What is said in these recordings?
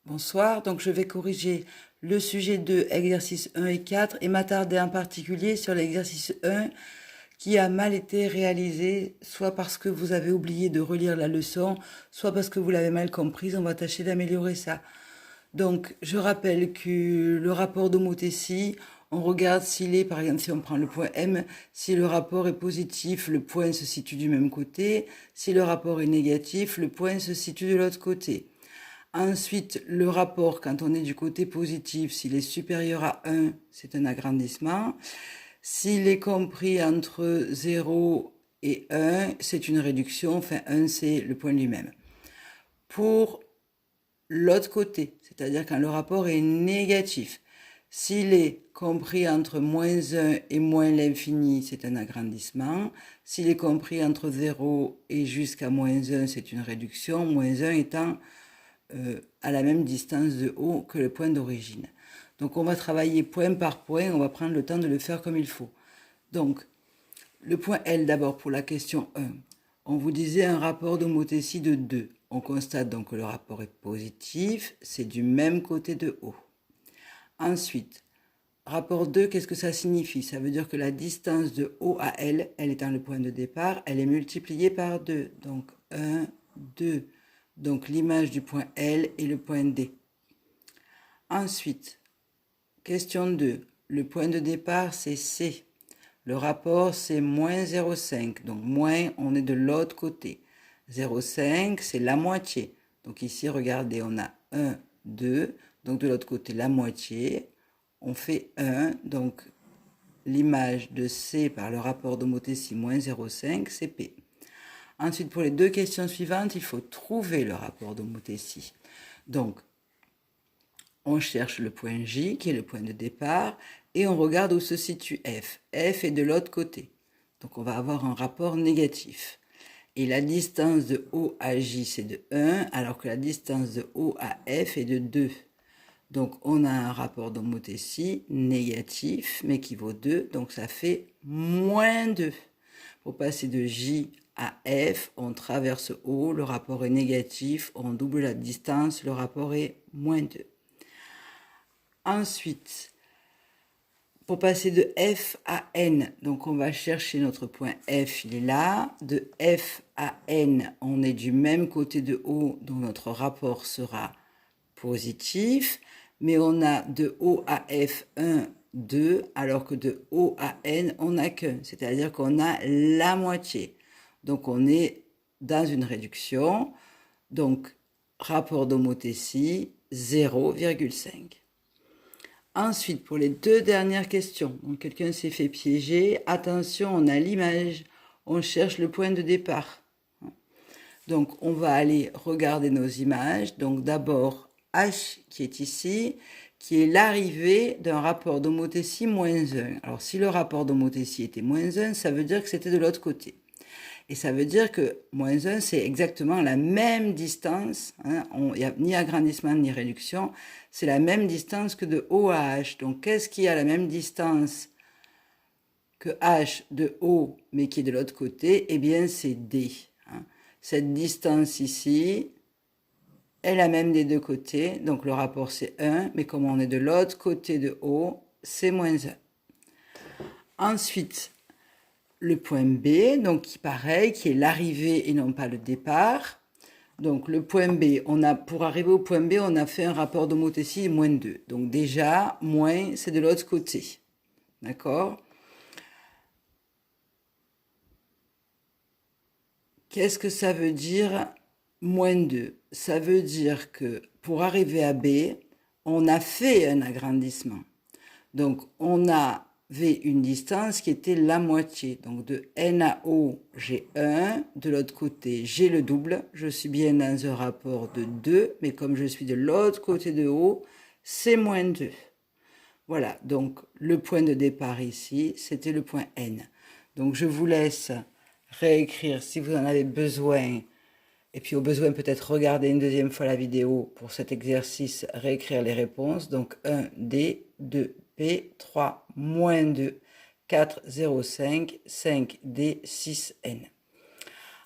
Bonsoir, donc je vais corriger le sujet 2, exercice 1 et 4 et m'attarder en particulier sur l'exercice 1 qui a mal été réalisé, soit parce que vous avez oublié de relire la leçon, soit parce que vous l'avez mal comprise. On va tâcher d'améliorer ça. Donc, je rappelle que le rapport d'homothétie, on regarde s'il est, par exemple, si on prend le point M, si le rapport est positif, le point se situe du même côté. Si le rapport est négatif, le point se situe de l'autre côté. Ensuite, le rapport, quand on est du côté positif, s'il est supérieur à 1, c'est un agrandissement. S'il est compris entre 0 et 1, c'est une réduction. Enfin, 1, c'est le point lui-même. Pour l'autre côté, c'est-à-dire quand le rapport est négatif, s'il est compris entre moins 1 et moins l'infini, c'est un agrandissement. S'il est compris entre 0 et jusqu'à moins 1, c'est une réduction. Moins 1 étant à la même distance de haut que le point d'origine. Donc on va travailler point par point, on va prendre le temps de le faire comme il faut. Donc, le point L d'abord pour la question 1. On vous disait un rapport d'homothétie de 2. On constate donc que le rapport est positif, c'est du même côté de haut. Ensuite, rapport 2, qu'est-ce que ça signifie? Ça veut dire que la distance de O à L, elle étant le point de départ, elle est multipliée par 2. Donc 1, 2. Donc l'image du point L et le point D. Ensuite, question 2. Le point de départ, c'est C. Le rapport, c'est moins 0,5. Donc moins, on est de l'autre côté. 0,5, c'est la moitié. Donc ici, regardez, on a 1, 2. Donc de l'autre côté, la moitié. On fait 1. Donc l'image de C par le rapport d'homothétie moins 0,5, c'est P. Ensuite, pour les deux questions suivantes, il faut trouver le rapport d'homothétie. Donc, on cherche le point J, qui est le point de départ, et on regarde où se situe F. F est de l'autre côté. Donc, on va avoir un rapport négatif. Et la distance de O à J, c'est de 1, alors que la distance de O à F est de 2. Donc, on a un rapport d'homothétie négatif, mais qui vaut 2, donc ça fait moins 2. Pour passer de J à F, on traverse O, le rapport est négatif, on double la distance, le rapport est moins 2. Ensuite, pour passer de F à N, donc on va chercher notre point F, il est là. De F à N, on est du même côté de O, donc notre rapport sera positif. Mais on a de O à F 1, 2, alors que de O à N, on n'a qu'un. C'est-à-dire qu'on a la moitié. Donc on est dans une réduction. Donc rapport d'homothétie 0,5. Ensuite, pour les deux dernières questions, donc quelqu'un s'est fait piéger. Attention, on a l'image. On cherche le point de départ. Donc on va aller regarder nos images. Donc d'abord H qui est ici, qui est l'arrivée d'un rapport d'homothétie moins 1. Alors si le rapport d'homothétie était moins 1, ça veut dire que c'était de l'autre côté. Et ça veut dire que moins 1, c'est exactement la même distance. Il n'y a ni agrandissement ni réduction. C'est la même distance que de O à H. Donc qu'est-ce qui a la même distance que H de O, mais qui est de l'autre côté? Eh bien c'est D. Cette distance ici est la même des deux côtés, donc le rapport c'est 1, mais comme on est de l'autre côté de O, c'est moins 1. Ensuite, le point B, donc pareil, qui est l'arrivée et non pas le départ. Donc le point B, pour arriver au point B, on a fait un rapport d'homothétie moins 2. Donc déjà, moins, c'est de l'autre côté. D'accord? Qu'est-ce que ça veut dire moins 2? Ça veut dire que pour arriver à B, on a fait un agrandissement. Donc, on avait une distance qui était la moitié. Donc, de N à O, j'ai 1. De l'autre côté, j'ai le double. Je suis bien dans un rapport de 2, mais comme je suis de l'autre côté de O, c'est moins 2. Voilà, donc le point de départ ici, c'était le point N. Donc, je vous laisse réécrire si vous en avez besoin, et puis au besoin peut-être regarder une deuxième fois la vidéo pour cet exercice, réécrire les réponses. Donc 1D, 2P, 3, moins 2, 4, 0, 5D, 6N.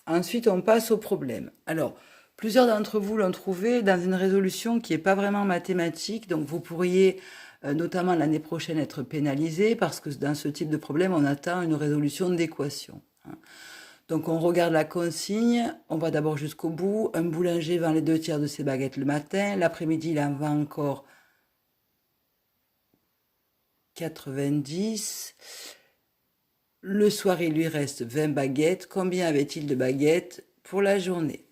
Ensuite, on passe au problème. Alors, Plusieurs d'entre vous l'ont trouvé dans une résolution qui n'est pas vraiment mathématique, donc vous pourriez notamment l'année prochaine être pénalisé parce que dans ce type de problème, on attend une résolution d'équation. Donc on regarde la consigne, on va d'abord jusqu'au bout. Un boulanger vend les 2/3 de ses baguettes le matin, l'après-midi il en vend encore 90. Le soir il lui reste 20 baguettes. Combien avait-il de baguettes pour la journée?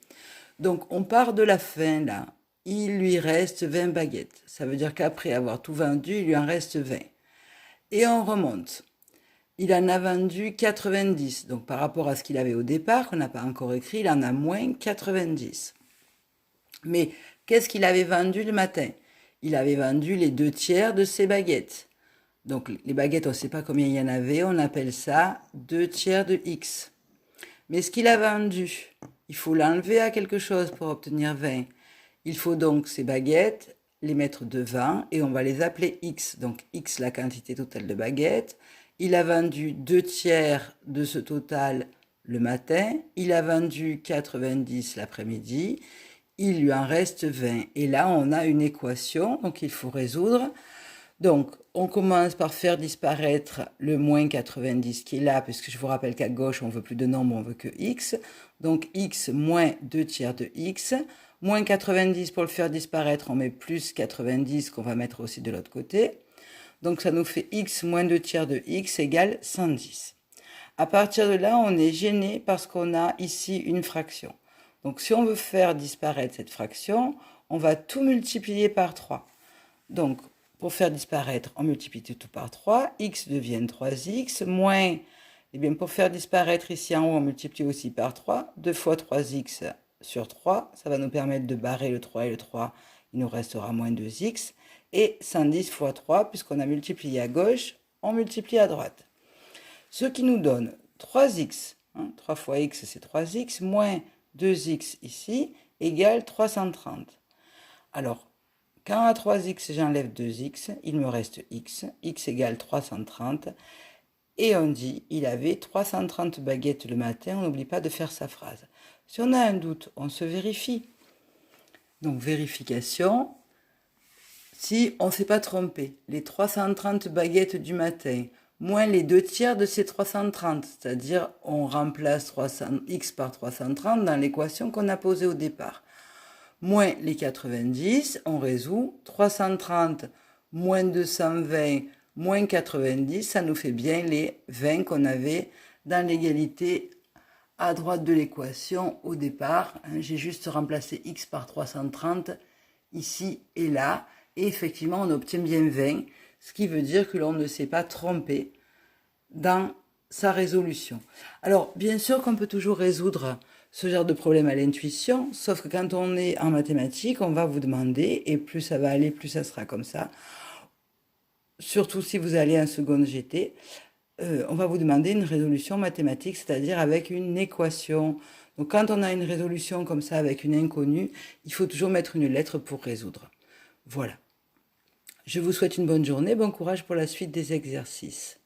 Donc on part de la fin là. Il lui reste 20 baguettes. Ça veut dire qu'après avoir tout vendu, il lui en reste 20. Et on remonte. Il en a vendu 90. Donc par rapport à ce qu'il avait au départ, qu'on n'a pas encore écrit, il en a moins 90. Mais qu'est-ce qu'il avait vendu le matin? Il avait vendu les 2/3 de ses baguettes. Donc les baguettes, on ne sait pas combien il y en avait, on appelle ça 2/3 de X. Mais ce qu'il a vendu, il faut l'enlever à quelque chose pour obtenir 20. Il faut donc ces baguettes, les mettre devant et on va les appeler X. Donc X, la quantité totale de baguettes. Il a vendu 2/3 de ce total le matin. Il a vendu 90 l'après-midi. Il lui en reste 20. Et là, on a une équation, donc il faut résoudre. Donc, on commence par faire disparaître le moins 90 qui est là, puisque je vous rappelle qu'à gauche, on veut plus de nombre, on veut que X. Donc, X moins 2/3 de X. Moins 90, pour le faire disparaître, on met plus 90 qu'on va mettre aussi de l'autre côté. Donc, ça nous fait X moins 2/3 de X égale 110. À partir de là, on est gêné parce qu'on a ici une fraction. Donc, si on veut faire disparaître cette fraction, on va tout multiplier par 3. Donc, pour faire disparaître, on multiplie tout par 3. X devient 3x, moins, eh bien, pour faire disparaître ici en haut, on multiplie aussi par 3. 2 fois 3x sur 3, ça va nous permettre de barrer le 3 et le 3, il nous restera moins 2x. Et 110 fois 3, puisqu'on a multiplié à gauche, on multiplie à droite. Ce qui nous donne 3x, 3 fois x c'est 3x, moins 2x ici, égale 330. Alors, quand à 3x j'enlève 2x, il me reste x, x égale 330, et on dit il avait 330 baguettes le matin, on n'oublie pas de faire sa phrase. Si on a un doute, on se vérifie. Donc vérification, si on ne s'est pas trompé, les 330 baguettes du matin, moins les 2/3 de ces 330, c'est-à-dire on remplace x par 330 dans l'équation qu'on a posée au départ. Moins les 90, on résout, 330 moins 220 moins 90, ça nous fait bien les 20 qu'on avait dans l'égalité à droite de l'équation au départ. J'ai juste remplacé x par 330 ici et là, et effectivement on obtient bien 20, ce qui veut dire que l'on ne s'est pas trompé dans sa résolution. Alors bien sûr qu'on peut toujours résoudre ce genre de problème à l'intuition, sauf que quand on est en mathématiques, on va vous demander, et plus ça va aller, plus ça sera comme ça, surtout si vous allez en seconde GT, on va vous demander une résolution mathématique, c'est-à-dire avec une équation. Donc quand on a une résolution comme ça avec une inconnue, il faut toujours mettre une lettre pour résoudre. Voilà. Je vous souhaite une bonne journée, bon courage pour la suite des exercices.